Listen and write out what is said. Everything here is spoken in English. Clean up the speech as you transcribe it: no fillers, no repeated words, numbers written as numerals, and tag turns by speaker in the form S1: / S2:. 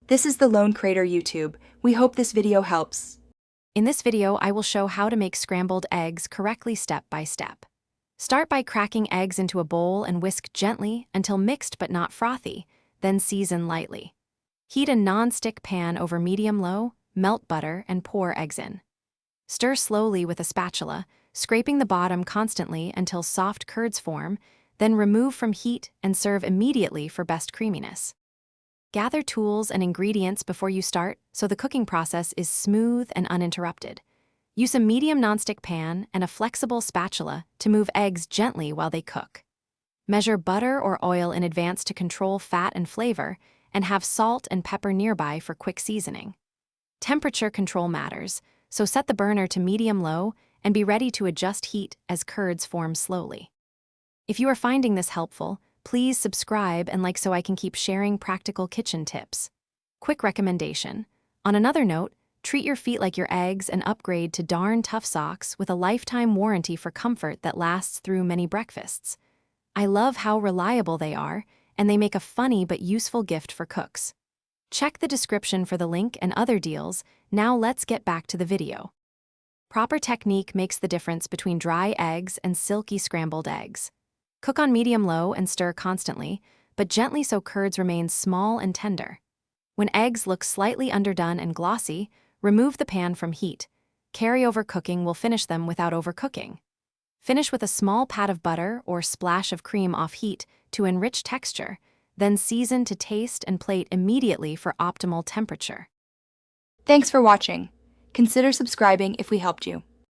S1: This is the Lone Crater YouTube. We hope this video helps.
S2: In this video, I will show how to make scrambled eggs correctly step by step. Start by cracking eggs into a bowl and whisk gently until mixed but not frothy, then season lightly. Heat a non-stick pan over medium-low, melt butter, and pour eggs in. Stir slowly with a spatula, scraping the bottom constantly until soft curds form, then remove from heat and serve immediately for best creaminess. Gather tools and ingredients before you start so the cooking process is smooth and uninterrupted. Use a medium nonstick pan and a flexible spatula to move eggs gently while they cook. Measure butter or oil in advance to control fat and flavor, and have salt and pepper nearby for quick seasoning. Temperature control matters, so set the burner to medium-low and be ready to adjust heat as curds form slowly. If you are finding this helpful, please subscribe and like so I can keep sharing practical kitchen tips. Quick recommendation. On another note, treat your feet like your eggs and upgrade to Darn Tough socks with a lifetime warranty for comfort that lasts through many breakfasts. I love how reliable they are, and they make a funny but useful gift for cooks. Check the description for the link and other deals. Now let's get back to the video. Proper technique makes the difference between dry eggs and silky scrambled eggs. Cook on medium-low and stir constantly, but gently so curds remain small and tender. When eggs look slightly underdone and glossy, remove the pan from heat. Carry-over cooking will finish them without overcooking. Finish with a small pat of butter or splash of cream off heat to enrich texture, then season to taste and plate immediately for optimal temperature.
S1: Thanks for watching. Consider subscribing if we helped you.